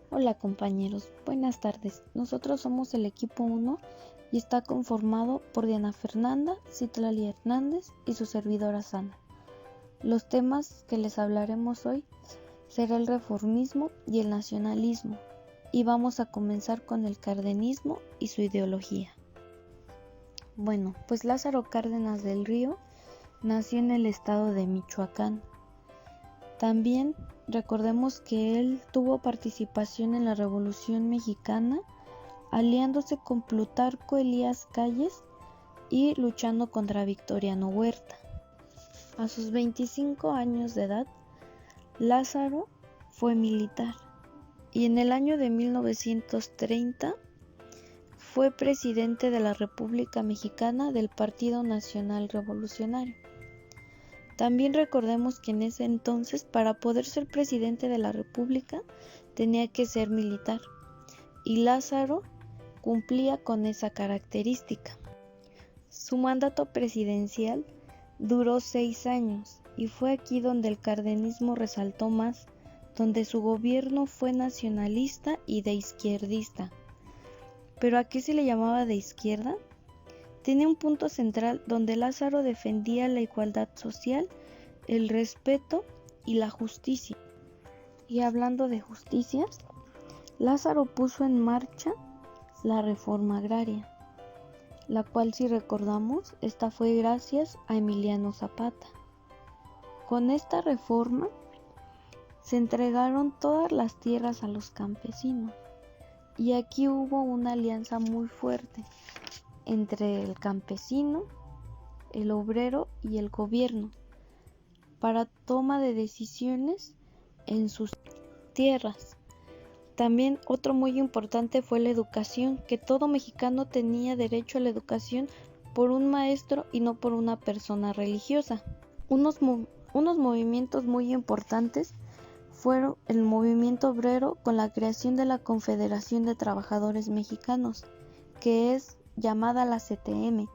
Hola compañeros, buenas tardes. Nosotros somos el equipo 1 y está conformado por Diana Fernanda, Citlali Hernández y su servidora Sana. Los temas que les hablaremos hoy será el reformismo y el nacionalismo, y vamos a comenzar con el cardenismo y su ideología. Bueno, pues Lázaro Cárdenas del Río nació en el estado de Michoacán. También recordemos que él tuvo participación en la Revolución Mexicana, aliándose con Plutarco Elías Calles y luchando contra Victoriano Huerta. A sus 25 años de edad, Lázaro fue militar y en el año de 1930 fue presidente de la República Mexicana del Partido Nacional Revolucionario. También recordemos que en ese entonces, para poder ser presidente de la República, tenía que ser militar, y Lázaro cumplía con esa característica. Su mandato presidencial duró 6 años, y fue aquí donde el cardenismo resaltó más, donde su gobierno fue nacionalista y de izquierdista. ¿Pero a qué se le llamaba de izquierda? Tenía un punto central donde Lázaro defendía la igualdad social, el respeto y la justicia. Y hablando de justicias, Lázaro puso en marcha la reforma agraria, la cual, si recordamos, esta fue gracias a Emiliano Zapata. Con esta reforma se entregaron todas las tierras a los campesinos, y aquí hubo una alianza muy fuerte entre el campesino, el obrero y el gobierno para toma de decisiones en sus tierras. También otro muy importante fue la educación, que todo mexicano tenía derecho a la educación por un maestro y no por una persona religiosa. Unos movimientos muy importantes fueron el movimiento obrero con la creación de la Confederación de Trabajadores Mexicanos, que es llamada la CTM.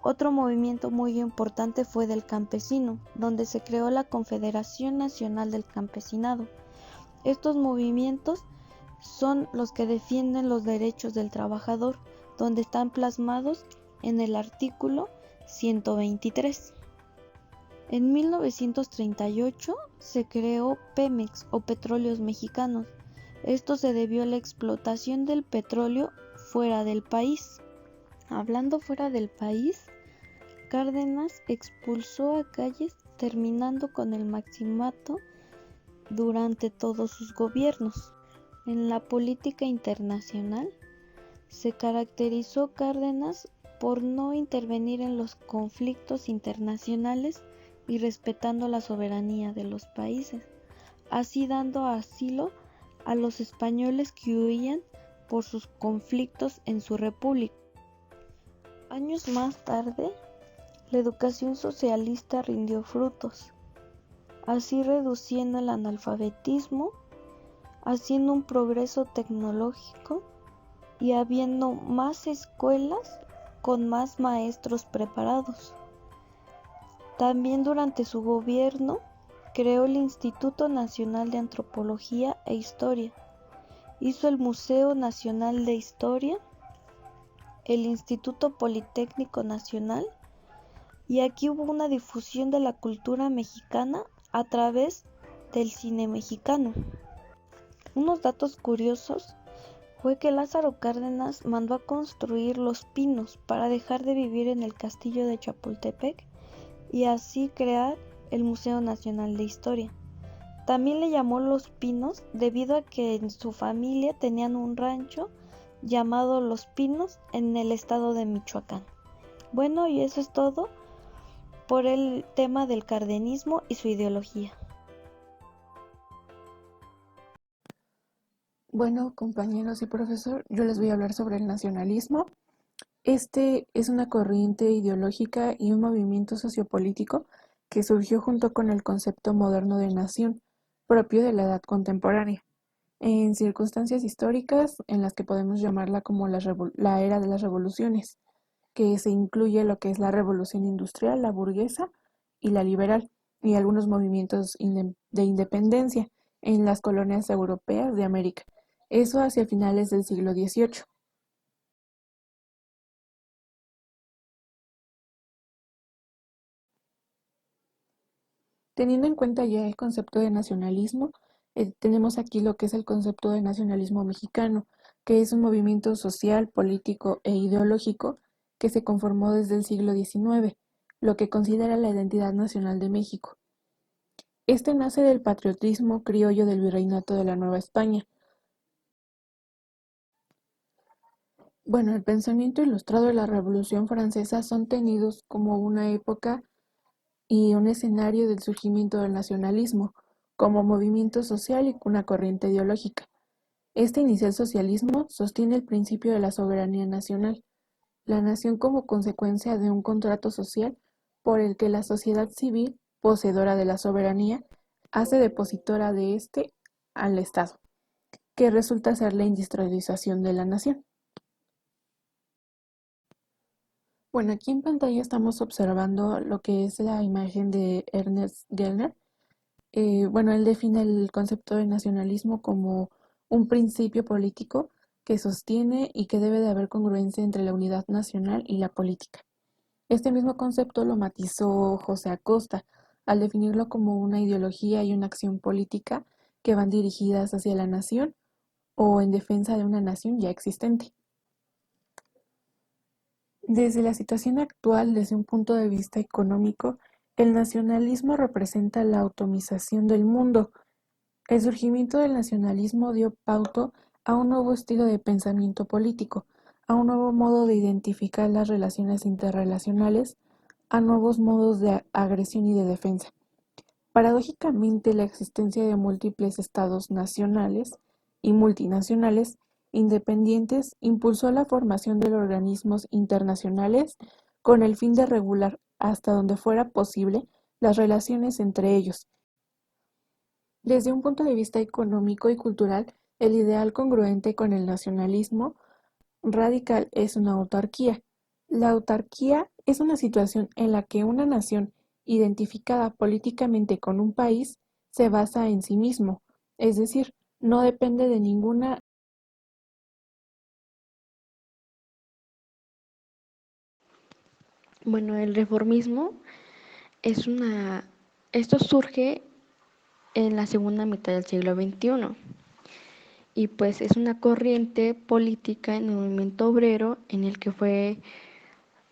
Otro movimiento muy importante fue del campesino, donde se creó la Confederación Nacional del Campesinado. Estos movimientos son los que defienden los derechos del trabajador, donde están plasmados en el artículo 123. En 1938 se creó Pemex o Petróleos Mexicanos. Esto se debió a la explotación del petróleo fuera del país. Hablando fuera del país, Cárdenas expulsó a Calles, terminando con el maximato durante todos sus gobiernos. En la política internacional, se caracterizó Cárdenas por no intervenir en los conflictos internacionales y respetando la soberanía de los países, así dando asilo a los españoles que huían por sus conflictos en su república. Años más tarde, la educación socialista rindió frutos, así reduciendo el analfabetismo, haciendo un progreso tecnológico y habiendo más escuelas con más maestros preparados. También durante su gobierno creó el Instituto Nacional de Antropología e Historia, hizo el Museo Nacional de Historia, el Instituto Politécnico Nacional, y aquí hubo una difusión de la cultura mexicana a través del cine mexicano. Unos datos curiosos fue que Lázaro Cárdenas mandó a construir Los Pinos para dejar de vivir en el castillo de Chapultepec y así crear el Museo Nacional de Historia. También le llamó Los Pinos debido a que en su familia tenían un rancho llamado Los Pinos en el estado de Michoacán. Bueno, y eso es todo por el tema del cardenismo y su ideología. Bueno, compañeros y profesor, yo les voy a hablar sobre el nacionalismo. Este es una corriente ideológica y un movimiento sociopolítico que surgió junto con el concepto moderno de nación, propio de la edad contemporánea, en circunstancias históricas en las que podemos llamarla como la era de las revoluciones, que se incluye lo que es la revolución industrial, la burguesa y la liberal, y algunos movimientos de independencia en las colonias europeas de América. eso hacia finales del siglo XVIII. Teniendo en cuenta ya el concepto de nacionalismo, tenemos aquí lo que es el concepto de nacionalismo mexicano, que es un movimiento social, político e ideológico que se conformó desde el siglo XIX, lo que considera la identidad nacional de México. Este nace del patriotismo criollo del virreinato de la Nueva España. Bueno, el pensamiento ilustrado de la Revolución Francesa son tenidos como una época y un escenario del surgimiento del nacionalismo, como movimiento social y una corriente ideológica. Este inicial socialismo sostiene el principio de la soberanía nacional, la nación como consecuencia de un contrato social por el que la sociedad civil, poseedora de la soberanía, hace depositora de éste al Estado, que resulta ser la industrialización de la nación. Bueno, aquí en pantalla estamos observando lo que es la imagen de Ernest Gellner. Bueno, él define el concepto de nacionalismo como un principio político que sostiene y que debe de haber congruencia entre la unidad nacional y la política. Este mismo concepto lo matizó José Acosta al definirlo como una ideología y una acción política que van dirigidas hacia la nación o en defensa de una nación ya existente. Desde la situación actual, desde un punto de vista económico, el nacionalismo representa la atomización del mundo. El surgimiento del nacionalismo dio pauta a un nuevo estilo de pensamiento político, a un nuevo modo de identificar las relaciones interrelacionales, a nuevos modos de agresión y de defensa. Paradójicamente, la existencia de múltiples estados nacionales y multinacionales independientes impulsó la formación de organismos internacionales con el fin de regular, hasta donde fuera posible, las relaciones entre ellos. Desde un punto de vista económico y cultural, el ideal congruente con el nacionalismo radical es una autarquía. La autarquía es una situación en la que una nación, identificada políticamente con un país, se basa en sí mismo, es decir, no depende de ninguna. Bueno, el reformismo es una... Esto surge en la segunda mitad del siglo XXI y pues es una corriente política en el movimiento obrero en el que fue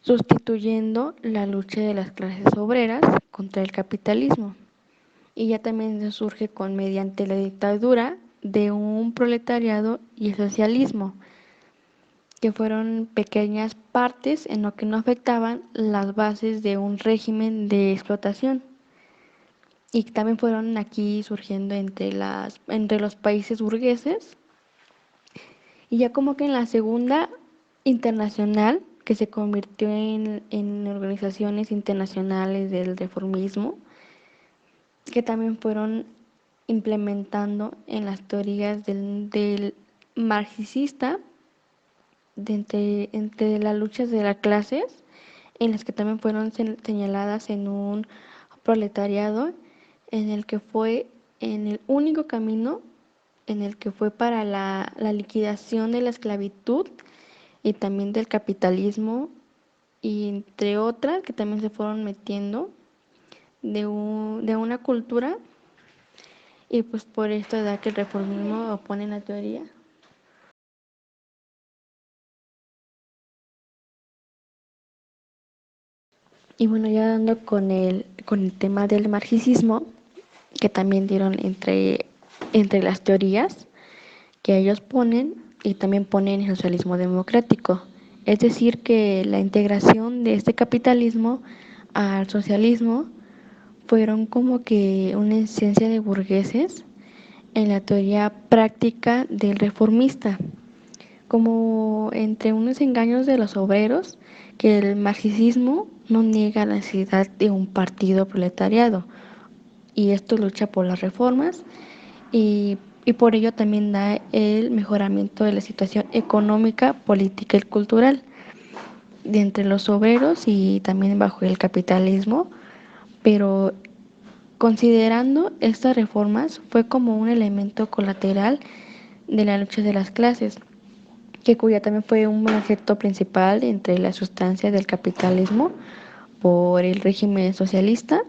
sustituyendo la lucha de las clases obreras contra el capitalismo. Y ya también surge con mediante la dictadura de un proletariado y el socialismo, que fueron pequeñas partes en lo que no afectaban las bases de un régimen de explotación. Y también fueron aquí surgiendo entre los países burgueses. Y ya como que en la segunda internacional, que se convirtió en organizaciones internacionales del reformismo, que también fueron implementando en las teorías del marxista entre las luchas de las clases, en las que también fueron señaladas en un proletariado en el que fue en el único camino en el que fue para la liquidación de la esclavitud y también del capitalismo, y entre otras que también se fueron metiendo de una cultura, y pues por esto da que el reformismo opone la teoría. Y bueno, ya dando con el tema del marxismo, que también dieron entre las teorías que ellos ponen, y también ponen el socialismo democrático. Es decir, que la integración de este capitalismo al socialismo fueron como que una esencia de burgueses en la teoría práctica del reformista, como entre unos engaños de los obreros, que el marxismo no niega la necesidad de un partido proletariado, y esto lucha por las reformas y por ello también da el mejoramiento de la situación económica, política y cultural de entre los obreros y también bajo el capitalismo, pero considerando estas reformas fue como un elemento colateral de la lucha de las clases, que cuya también fue un objeto principal entre las sustancias del capitalismo por el régimen socialista